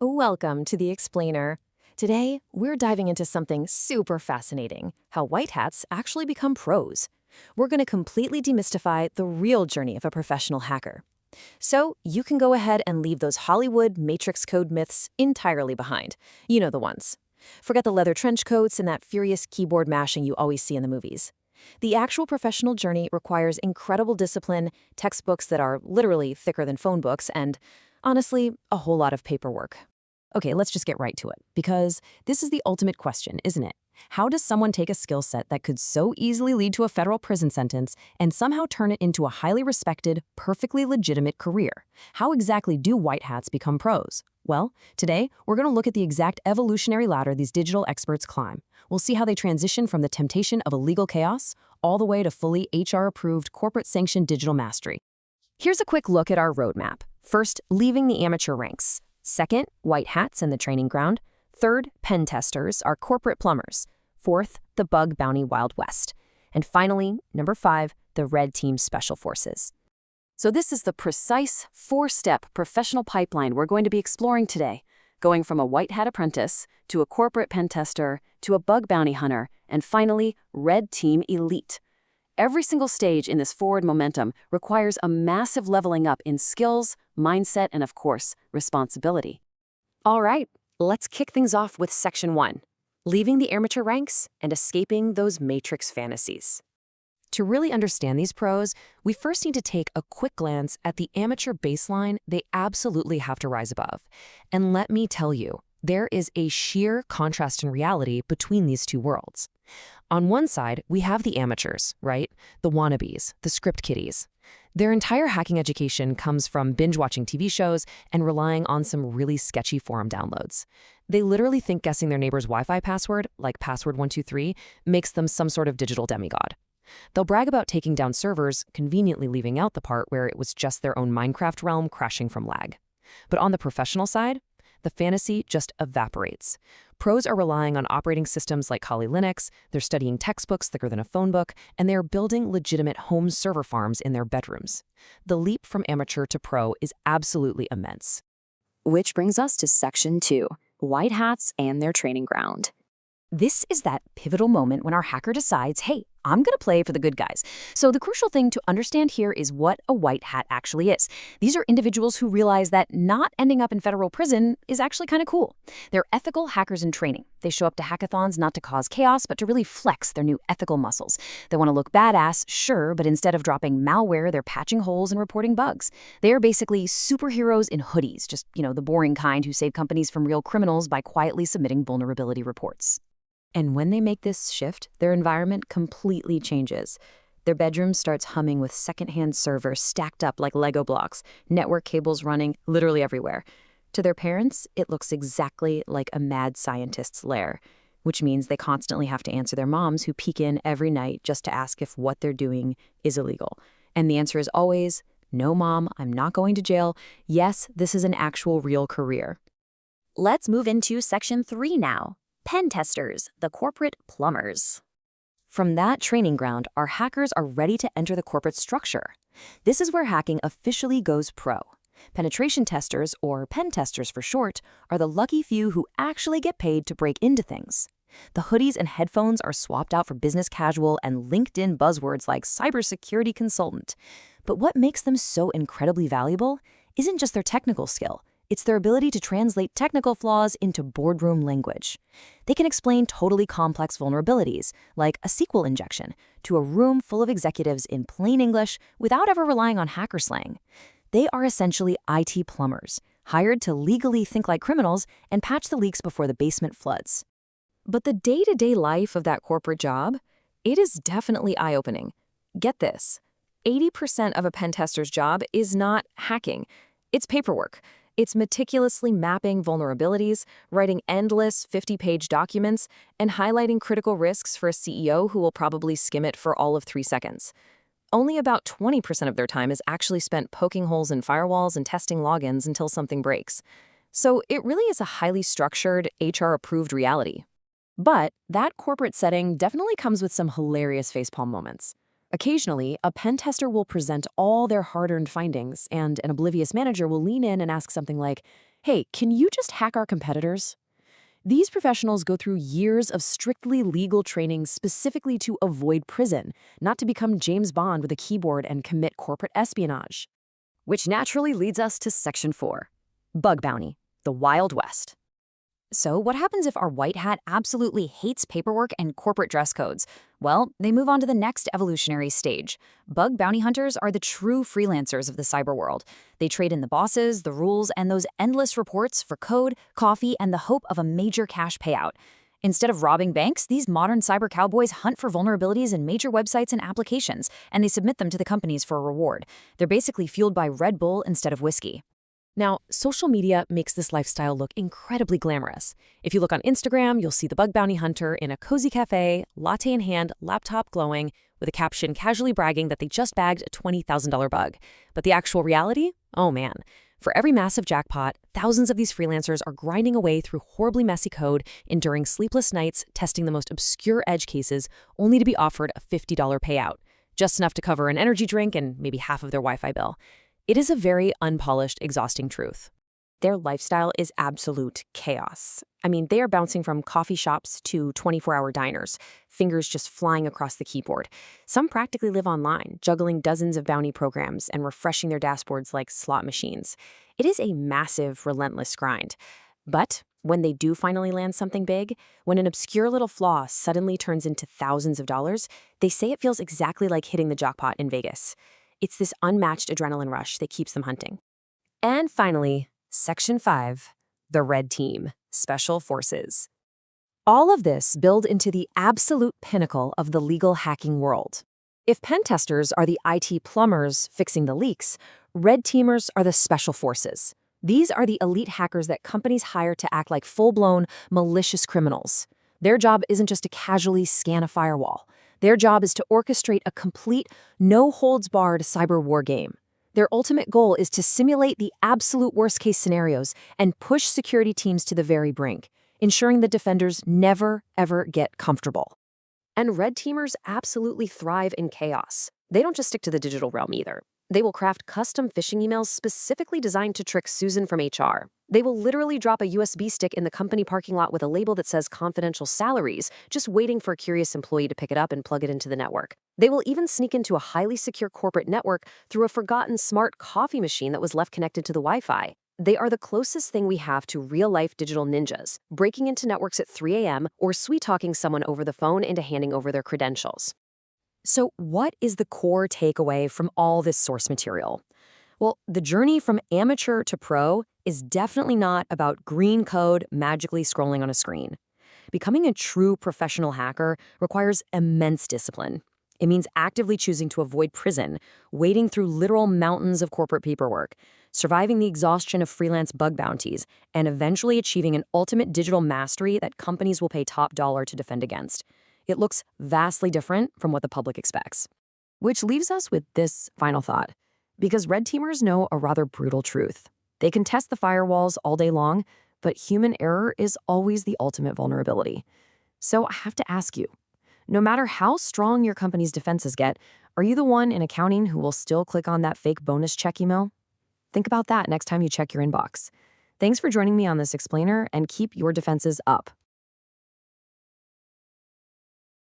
Welcome to the Explainer. Today, we're diving into something super fascinating, how white hats actually become pros. We're going to completely demystify the real journey of a professional hacker. So you can go ahead and leave those Hollywood Matrix Code myths entirely behind. You know the ones. Forget the leather trench coats and that furious keyboard mashing you always see in the movies. The actual professional journey requires incredible discipline, textbooks that are literally thicker than phone books, and, honestly, a whole lot of paperwork. Okay, let's just get right to it, because this is the ultimate question, isn't it? How does someone take a skill set that could so easily lead to a federal prison sentence and somehow turn it into a highly respected, perfectly legitimate career? How exactly do white hats become pros? Well, today, we're going to look at the exact evolutionary ladder these digital experts climb. We'll see how they transition from the temptation of illegal chaos all the way to fully HR-approved, corporate-sanctioned digital mastery. Here's a quick look at our roadmap. First, leaving the amateur ranks. Second, white hats in the training ground. Third, pen testers, our corporate plumbers. Fourth, the bug bounty Wild West. And finally, number 5, the red team special forces. So this is the precise 4-step professional pipeline we're going to be exploring today, going from a white hat apprentice to a corporate pen tester to a bug bounty hunter, and finally, red team elite. Every single stage in this forward momentum requires a massive leveling up in skills, mindset, and of course, responsibility. All right, let's kick things off with Section 1, leaving the amateur ranks and escaping those matrix fantasies. To really understand these pros, we first need to take a quick glance at the amateur baseline they absolutely have to rise above. And let me tell you, there is a sheer contrast in reality between these two worlds. On one side, we have the amateurs, right? The wannabes, the script kiddies. Their entire hacking education comes from binge-watching TV shows and relying on some really sketchy forum downloads. They literally think guessing their neighbor's Wi-Fi password, like password 123, makes them some sort of digital demigod. They'll brag about taking down servers, conveniently leaving out the part where it was just their own Minecraft realm crashing from lag. But on the professional side, the fantasy just evaporates. Pros are relying on operating systems like Kali Linux, they're studying textbooks thicker than a phone book, and they're building legitimate home server farms in their bedrooms. The leap from amateur to pro is absolutely immense. Which brings us to Section 2, white hats and their training ground. This is that pivotal moment when our hacker decides, hey, I'm going to play for the good guys. So the crucial thing to understand here is what a white hat actually is. These are individuals who realize that not ending up in federal prison is actually kind of cool. They're ethical hackers in training. They show up to hackathons not to cause chaos, but to really flex their new ethical muscles. They want to look badass, sure, but instead of dropping malware, they're patching holes and reporting bugs. They are basically superheroes in hoodies, just, the boring kind who save companies from real criminals by quietly submitting vulnerability reports. And when they make this shift, their environment completely changes. Their bedroom starts humming with secondhand servers stacked up like Lego blocks, network cables running literally everywhere. To their parents, it looks exactly like a mad scientist's lair, which means they constantly have to answer their moms who peek in every night just to ask if what they're doing is illegal. And the answer is always, no, Mom, I'm not going to jail. Yes, this is an actual real career. Let's move into Section 3 now. Pen testers, the corporate plumbers. From that training ground, our hackers are ready to enter the corporate structure. This is where hacking officially goes pro. Penetration testers, or pen testers for short, are the lucky few who actually get paid to break into things. The hoodies and headphones are swapped out for business casual and LinkedIn buzzwords like cybersecurity consultant. But what makes them so incredibly valuable isn't just their technical skill. It's their ability to translate technical flaws into boardroom language. They can explain totally complex vulnerabilities, like a SQL injection, to a room full of executives in plain English without ever relying on hacker slang. They are essentially IT plumbers, hired to legally think like criminals and patch the leaks before the basement floods. But the day-to-day life of that corporate job, it is definitely eye-opening. Get this, 80% of a pen tester's job is not hacking, it's paperwork. It's meticulously mapping vulnerabilities, writing endless 50-page documents, and highlighting critical risks for a CEO who will probably skim it for all of 3 seconds. Only about 20% of their time is actually spent poking holes in firewalls and testing logins until something breaks. So it really is a highly structured, HR-approved reality. But that corporate setting definitely comes with some hilarious facepalm moments. Occasionally, a pen tester will present all their hard-earned findings, and an oblivious manager will lean in and ask something like, hey, can you just hack our competitors? These professionals go through years of strictly legal training specifically to avoid prison, not to become James Bond with a keyboard and commit corporate espionage. Which naturally leads us to Section 4, Bug Bounty, the Wild West. So, what happens if our white hat absolutely hates paperwork and corporate dress codes? Well, they move on to the next evolutionary stage. Bug bounty hunters are the true freelancers of the cyber world. They trade in the bosses, the rules, and those endless reports for code, coffee, and the hope of a major cash payout. Instead of robbing banks, these modern cyber cowboys hunt for vulnerabilities in major websites and applications, and they submit them to the companies for a reward. They're basically fueled by Red Bull instead of whiskey. Now, social media makes this lifestyle look incredibly glamorous. If you look on Instagram, you'll see the bug bounty hunter in a cozy cafe, latte in hand, laptop glowing, with a caption casually bragging that they just bagged a $20,000 bug. But the actual reality? Oh man. For every massive jackpot, thousands of these freelancers are grinding away through horribly messy code, enduring sleepless nights, testing the most obscure edge cases, only to be offered a $50 payout, just enough to cover an energy drink and maybe half of their Wi-Fi bill. It is a very unpolished, exhausting truth. Their lifestyle is absolute chaos. I mean, they are bouncing from coffee shops to 24-hour diners, fingers just flying across the keyboard. Some practically live online, juggling dozens of bounty programs and refreshing their dashboards like slot machines. It is a massive, relentless grind. But when they do finally land something big, when an obscure little flaw suddenly turns into thousands of dollars, they say it feels exactly like hitting the jackpot in Vegas. It's this unmatched adrenaline rush that keeps them hunting. And finally, Section 5, the Red Team, Special Forces. All of this build into the absolute pinnacle of the legal hacking world. If pen testers are the IT plumbers fixing the leaks, Red Teamers are the Special Forces. These are the elite hackers that companies hire to act like full-blown, malicious criminals. Their job isn't just to casually scan a firewall. Their job is to orchestrate a complete, no-holds-barred cyber war game. Their ultimate goal is to simulate the absolute worst-case scenarios and push security teams to the very brink, ensuring the defenders never, ever get comfortable. And Red Teamers absolutely thrive in chaos. They don't just stick to the digital realm either. They will craft custom phishing emails specifically designed to trick Susan from HR. They will literally drop a USB stick in the company parking lot with a label that says confidential salaries, just waiting for a curious employee to pick it up and plug it into the network. They will even sneak into a highly secure corporate network through a forgotten smart coffee machine that was left connected to the Wi-Fi. They are the closest thing we have to real-life digital ninjas, breaking into networks at 3 a.m. or sweet-talking someone over the phone into handing over their credentials. So what is the core takeaway from all this source material? Well, the journey from amateur to pro is definitely not about green code magically scrolling on a screen. Becoming a true professional hacker requires immense discipline. It means actively choosing to avoid prison, wading through literal mountains of corporate paperwork, surviving the exhaustion of freelance bug bounties, and eventually achieving an ultimate digital mastery that companies will pay top dollar to defend against. It looks vastly different from what the public expects. Which leaves us with this final thought. Because Red Teamers know a rather brutal truth. They can test the firewalls all day long, but human error is always the ultimate vulnerability. So I have to ask you, no matter how strong your company's defenses get, are you the one in accounting who will still click on that fake bonus check email? Think about that next time you check your inbox. Thanks for joining me on this explainer, and keep your defenses up.